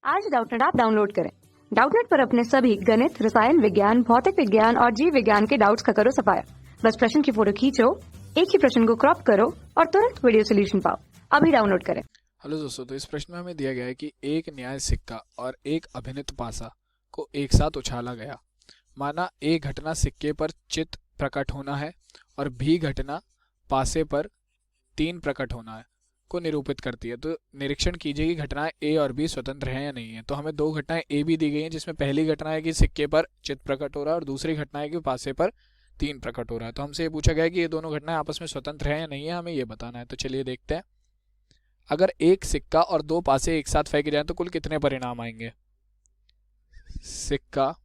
आज Doubtnut app download करें। Doubtnut पर अपने सभी गणित, रसायन विज्ञान, भौतिक विज्ञान और जीव विज्ञान के डाउट्स का करो सफाया। बस प्रश्न की फोटो खींचो, एक ही प्रश्न को क्रॉप करो और तुरंत वीडियो सोल्यूशन पाओ। अभी डाउनलोड करें। हेलो दोस्तों, तो इस प्रश्न में हमें दिया गया है कि एक न्याय सिक्का और एक अभिनित पासा को एक साथ उछाला गया। माना ए घटना सिक्के पर चित प्रकट होना है और बी घटना पासे पर तीन प्रकट होना है को निरूपित करती है। तो निरीक्षण कीजिए कि घटनाएं ए और बी स्वतंत्र हैं या नहीं है। तो हमें दो घटनाएं ए बी दी गई हैं, जिसमें पहली घटना है कि सिक्के पर चित प्रकट हो रहा है और दूसरी घटना है कि पासे पर तीन प्रकट हो रहा है। तो हमसे ये पूछा गया है कि ये दोनों घटनाएं आपस में स्वतंत्र हैं या नहीं है, हमें ये बताना है। तो चलिए देखते हैं। अगर एक सिक्का और दो पासे एक साथ फेंके जाएं तो कुल कितने परिणाम आएंगे? सिक्का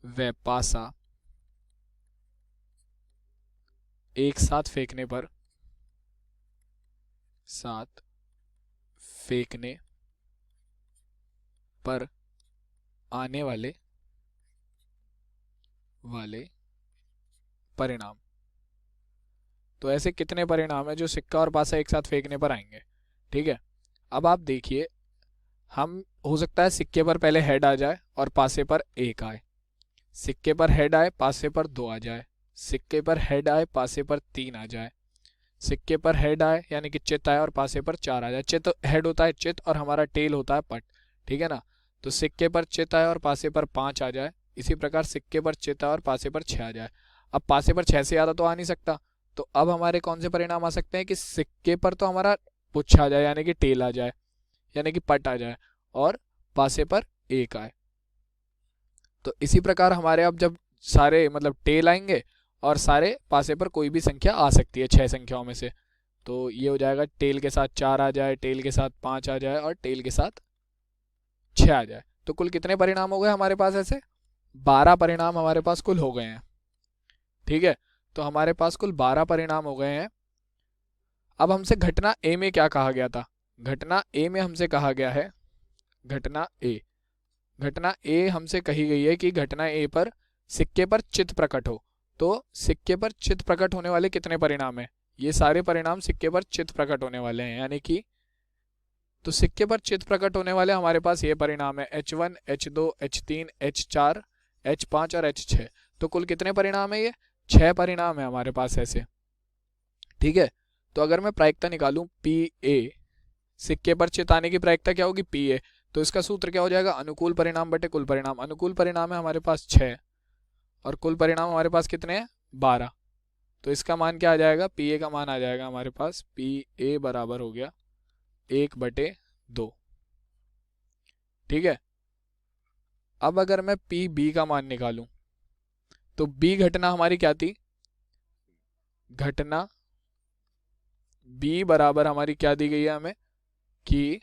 व पासा एक साथ फेंकने पर आने वाले परिणाम। तो ऐसे कितने परिणाम है जो सिक्का और पासा एक साथ फेंकने पर आएंगे? ठीक है, अब आप देखिए, हम हो सकता है सिक्के पर पहले हेड आ जाए और पासे पर एक आए, सिक्के पर हेड आए पासे पर दो आ जाए, सिक्के पर हेड आए पासे पर तीन आ जाए, सिक्के पर हेड आए यानी कि चित आए और पासे पर चार आ जाए। चित हेड होता है चित और हमारा टेल होता है पट, ठीक है ना। तो सिक्के पर चित आए और पासे पर पांच आ जाए, इसी प्रकार सिक्के पर चित आए और पासे पर छह आ जाए। अब पासे पर छह से ज्यादा तो आ नहीं सकता, तो अब हमारे कौन से परिणाम आ सकते हैं कि सिक्के पर तो हमारा पुच्छ आ जाए यानी कि टेल आ जाए यानी कि पट आ जाए, और पासे पर एक आए। तो इसी प्रकार हमारे अब जब सारे मतलब टेल आएंगे और सारे पासे पर कोई भी संख्या आ सकती है छह संख्याओं में से, तो ये हो जाएगा टेल के साथ चार आ जाए, टेल के साथ पांच आ जाए और टेल के साथ छह आ जाए। तो कुल कितने परिणाम हो गए हमारे पास? ऐसे 12 परिणाम हमारे पास कुल हो गए हैं। ठीक है, तो हमारे पास कुल 12 परिणाम हो गए हैं। अब हमसे घटना ए में क्या कहा गया था? घटना ए में हमसे कहा गया है, घटना ए हमसे कही गई है कि घटना ए पर सिक्के पर चित प्रकट हो। तो सिक्के पर चित प्रकट होने वाले कितने परिणाम हैं? ये सारे परिणाम सिक्के पर चित प्रकट होने वाले हैं, यानी कि तो सिक्के पर चित प्रकट होने वाले हमारे पास ये परिणाम है H1, H2, H3, H4, H5 और H6। तो कुल कितने परिणाम है? ये 6 परिणाम है हमारे पास ऐसे। ठीक है, तो अगर मैं प्रायिकता निकालूं PA, सिक्के पर चित आने की प्रायिकता क्या होगी? PA। तो इसका सूत्र क्या हो जाएगा? अनुकूल परिणाम बटे कुल परिणाम। अनुकूल परिणाम है हमारे पास 6 और कुल परिणाम हमारे पास कितने हैं? 12। तो इसका मान क्या आ जाएगा? PA का मान आ जाएगा हमारे पास, PA बराबर हो गया 1/2। ठीक है, अब अगर मैं PB का मान निकालूं तो B घटना हमारी क्या थी? घटना B बराबर हमारी क्या दी गई है हमें कि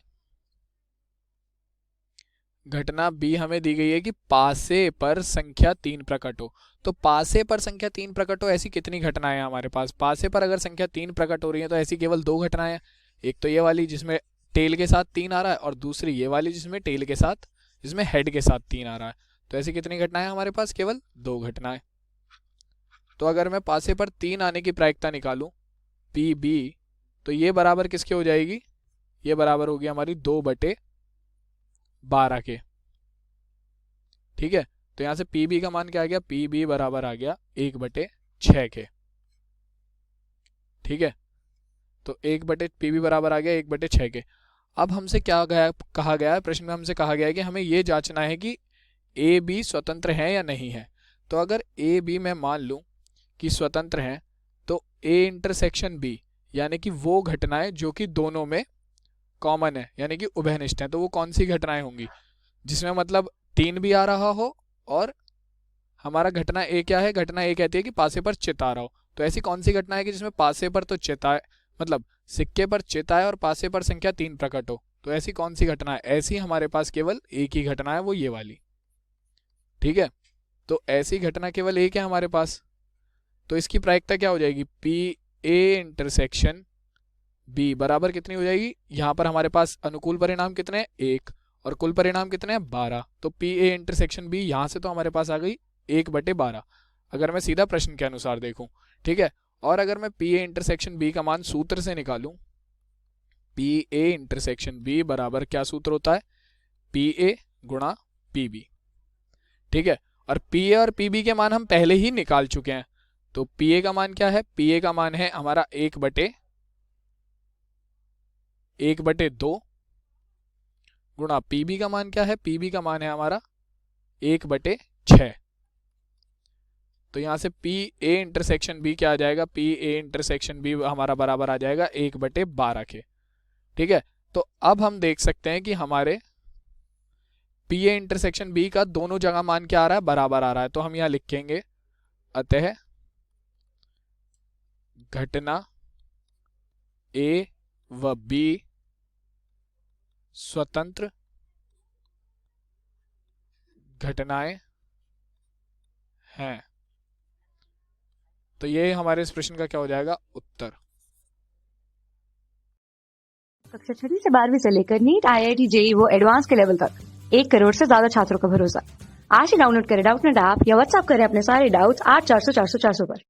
घटना B हमें दी गई है कि पासे पर संख्या 3 प्रकट हो। तो पासे पर संख्या 3 प्रकट हो, ऐसी कितनी घटनाएं हैं हमारे पास? पासे पर अगर संख्या 3 प्रकट हो रही है तो ऐसी केवल दो घटनाएं हैं। एक तो ये वाली जिसमें टेल के साथ 3 आ रहा है और दूसरी ये वाली जिसमें टेल के साथ, जिसमें हेड के साथ 3 आ रहा है। तो ऐसी कितनी घटनाएं हैं हमारे पास? केवल दो घटनाएं। तो अगर मैं पासे पर 3 आने की प्रायिकता निकालूं PB, तो ये बराबर किसके हो जाएगी? ये बराबर होगी हमारी 2/12 के। ठीक है, तो यहां से PB का मान क्या आ गया? PB बराबर आ गया 1/6 के। ठीक है, तो PB बराबर आ गया 1/6 के। अब हमसे क्या कहा गया है? प्रश्न में हमसे कहा गया है कि हमें यह जांचना है कि A B स्वतंत्र है या नहीं है। तो अगर A B मैं मान लूं कि स्वतंत्र हैं, तो A इंटरसेक्शन B यानी कि वो घटनाएं जो कि दोनों में कॉमन है यानी कि उभयनिष्ठ है, तो वो कौन सी घटनाएं होंगी? जिसमें मतलब 3 भी आ रहा हो और हमारा घटना ए क्या है? घटना ए कहती है कि पासे पर चित आ रहा हो। तो ऐसी कौन सी घटना है कि जिसमें पासे पर तो चित आए, मतलब सिक्के पर चित आए और पासे पर संख्या 3 प्रकट हो? तो ऐसी कौन सी घटना है? ऐसी हमारे पास केवल एक ही घटना है, वो ये वाली। ठीक है, तो ऐसी घटना केवल एक है हमारे पास। तो इसकी प्रायिकता क्या हो जाएगी? PA इंटरसेक्शन B बराबर कितनी हो जाएगी? यहां पर हमारे पास अनुकूल परिणाम कितने हैं? 1 और कुल परिणाम कितने हैं? 12। तो PA इंटरसेक्शन B यहां से तो हमारे पास आ गई 1/12, अगर मैं सीधा प्रश्न के अनुसार देखूं। ठीक है, और अगर मैं PA इंटरसेक्शन B का मान सूत्र से निकालूं पी ए इंटरसेक्शन बी बराबर क्या सूत्र होता है, पी ए गुणा पी बी। ठीक है, और पी ए और पी बी के मान हम पहले ही निकाल चुके हैं। तो पी ए का मान क्या है, पी ए का मान है हमारा 1/2 गुणा पी बी का मान क्या है, पी बी का मान है हमारा 1/6। तो यहां से पी ए इंटरसेक्शन बी क्या आ जाएगा, पी ए इंटरसेक्शन बी हमारा बराबर आ जाएगा 1/12 के। ठीक है, तो अब हम देख सकते हैं कि हमारे पी ए इंटरसेक्शन बी का दोनों जगह मान क्या आ रहा है, बराबर आ रहा है। तो हम यहां लिखेंगे अतः घटना ए व बी स्वतंत्र घटनाएं हैं। तो ये हमारे इस प्रश्न का क्या हो जाएगा, उत्तर। कक्षा 6वीं से 12वीं से लेकर नीट, IIT, JEE वो एडवांस के लेवल तक 1 करोड़ से ज्यादा छात्रों का भरोसा। आज ही डाउनलोड करें डाउटनेट ऐप या व्हाट्सएप करें अपने सारे डाउट्स 8400 400 400 पर।